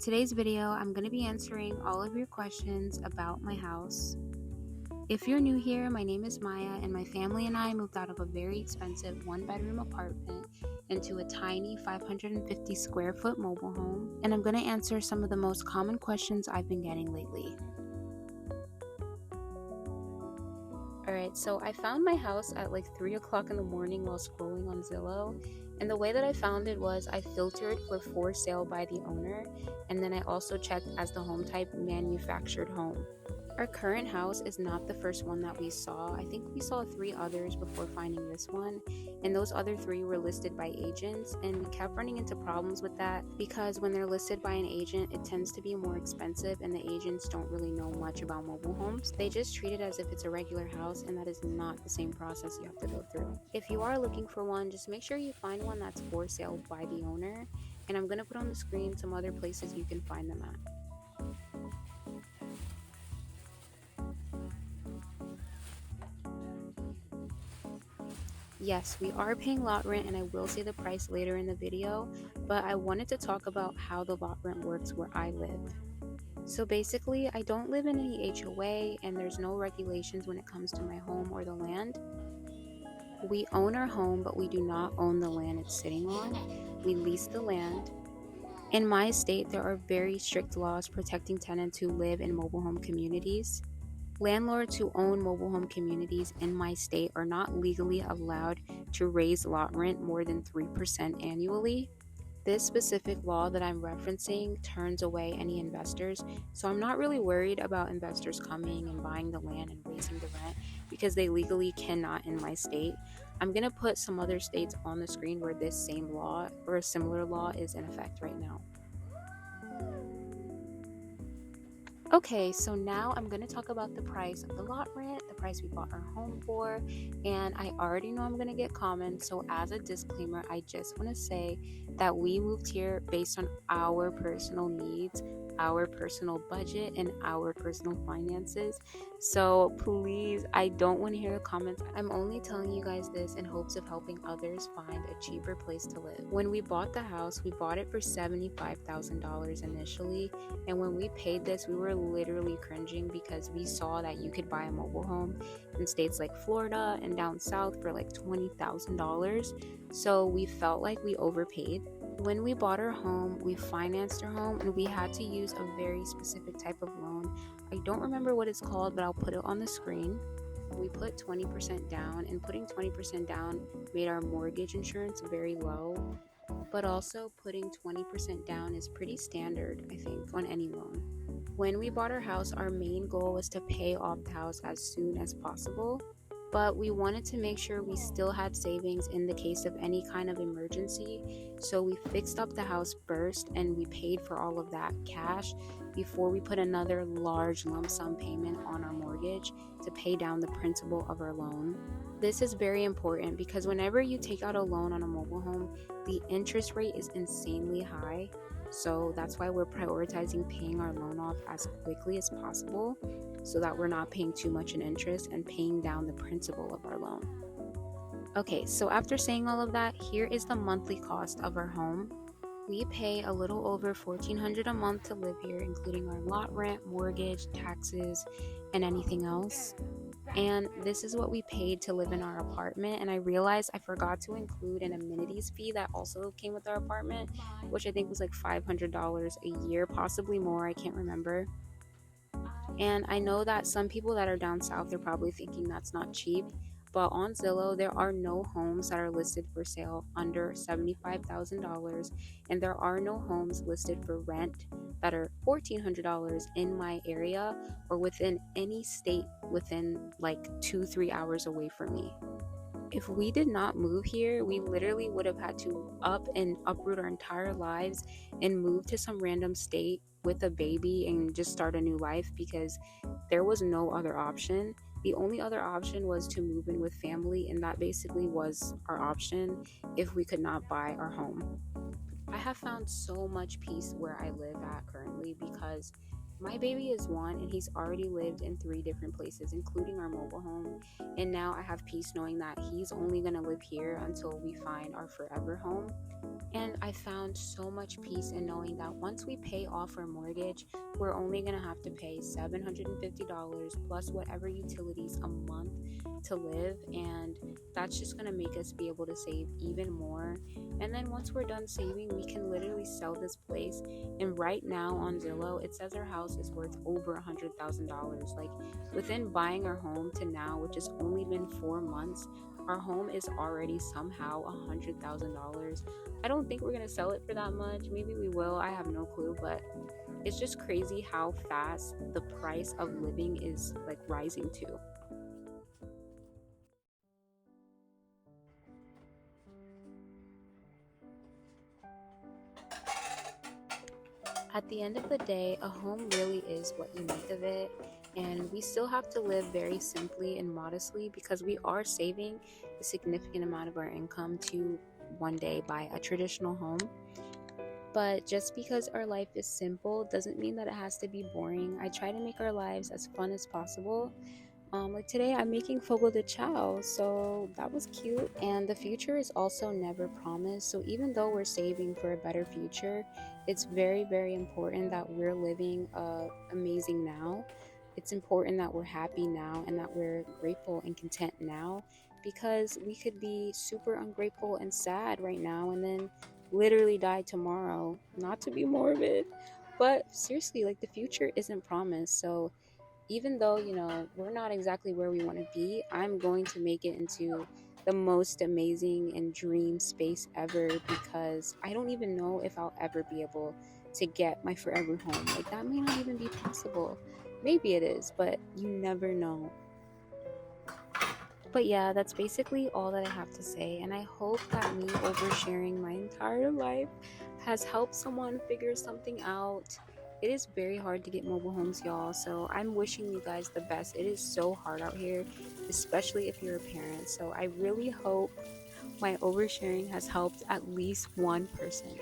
today's video, I'm going to be answering all of your questions about my house. If you're new here, my name is Maya, and my family and I moved out of a very expensive one-bedroom apartment into a tiny 550 square foot mobile home, and I'm going to answer some of the most common questions I've been getting lately. Alright, so I found my house at like 3 o'clock in the morning while scrolling on Zillow, and the way that I found it was I filtered for sale by the owner, and then I also checked as the home type manufactured home. Our current house is not the first one that we saw. I think we saw 3 others before finding this one, and those other 3 were listed by agents, and we kept running into problems with that because when they're listed by an agent, it tends to be more expensive, and the agents don't really know much about mobile homes. They just treat it as if it's a regular house, and that is not the same process you have to go through. If you are looking for one, just make sure you find one that's for sale by the owner, and I'm going to put on the screen some other places you can find them at. Yes, we are paying lot rent, and I will say the price later in the video, but I wanted to talk about how the lot rent works where I live. So basically, I don't live in any HOA, and there's no regulations when it comes to my home or the land. We own our home, but we do not own the land it's sitting on. We lease the land. In my state, there are very strict laws protecting tenants who live in mobile home communities. Landlords who own mobile home communities in my state are not legally allowed to raise lot rent more than 3% annually. This specific law that I'm referencing turns away any investors, so I'm not really worried about investors coming and buying the land and raising the rent because they legally cannot in my state. I'm going to put some other states on the screen where this same law or a similar law is in effect right now. Okay, so now I'm going to talk about the price of the lot rent, the price we bought our home for, and I already know I'm going to get comments, so as a disclaimer, I just want to say that we moved here based on our personal needs, our personal budget, and our personal finances. So please, I don't want to hear the comments. I'm only telling you guys this in hopes of helping others find a cheaper place to live. When we bought the house, we bought it for $75,000 initially, and when we paid this, we were literally cringing because we saw that you could buy a mobile home in states like Florida and down south for like $20,000. So we felt like we overpaid. When we bought our home, we financed our home, and we had to use a very specific type of loan. I don't remember what it's called, but I'll put it on the screen. We put 20% down, and putting 20% down made our mortgage insurance very low. But also putting 20% down is pretty standard, I think, on any loan. When we bought our house, our main goal was to pay off the house as soon as possible, but we wanted to make sure we still had savings in the case of any kind of emergency, so we fixed up the house first and we paid for all of that cash before we put another large lump sum payment on our mortgage to pay down the principal of our loan. This is very important because whenever you take out a loan on a mobile home, the interest rate is insanely high. So that's why we're prioritizing paying our loan off as quickly as possible so that we're not paying too much in interest and paying down the principal of our loan. Okay, so after saying all of that, here is the monthly cost of our home. We pay a little over $1,400 a month to live here, including our lot rent, mortgage, taxes, and anything else. And this is what we paid to live in our apartment, and I realized I forgot to include an amenities fee that also came with our apartment, which I think was like $500 a year, possibly more, I can't remember. And I know that some people that are down south are probably thinking that's not cheap, but on Zillow there are no homes that are listed for sale under $75,000, and there are no homes listed for rent that are $1,400 in my area or within any state within like 2-3 hours away from me. If we did not move here, we literally would have had to uproot our entire lives and move to some random state with a baby and just start a new life because there was no other option. The only other option was to move in with family, and that basically was our option if we could not buy our home. I have found so much peace where I live at currently because My baby is 1 and he's already lived in 3 different places, including our mobile home. And now I have peace knowing that he's only going to live here until we find our forever home. And I found so much peace in knowing that once we pay off our mortgage, we're only going to have to pay $750 plus whatever utilities a month to live. And that's just going to make us be able to save even more. And then once we're done saving, we can literally sell this place. And right now on Zillow, it says our house is worth over $100,000. Like within buying our home to now, which has only been 4 months, our home is already somehow $100,000. I don't think we're gonna sell it for that much. Maybe we will. I have no clue, but it's just crazy how fast the price of living is like rising to. At the end of the day, a home really is what you make of it. And we still have to live very simply and modestly because we are saving a significant amount of our income to one day buy a traditional home. But just because our life is simple doesn't mean that it has to be boring. I try to make our lives as fun as possible. Like today, I'm making fogo de chao, so that was cute. And the future is also never promised. So even though we're saving for a better future, it's very, very important that we're living amazing now. It's important that we're happy now and that we're grateful and content now because we could be super ungrateful and sad right now and then literally die tomorrow. Not to be morbid, but seriously, like the future isn't promised. So even though we're not exactly where we want to be, I'm going to make it into the most amazing and dream space ever because I don't even know if I'll ever be able to get my forever home. Like that may not even be possible. Maybe it is, but you never know. But yeah, that's basically all that I have to say, and I hope that me oversharing my entire life has helped someone figure something out. It is very hard to get mobile homes, y'all, so I'm wishing you guys the best. It is so hard out here, especially if you're a parent. So I really hope my oversharing has helped at least one person.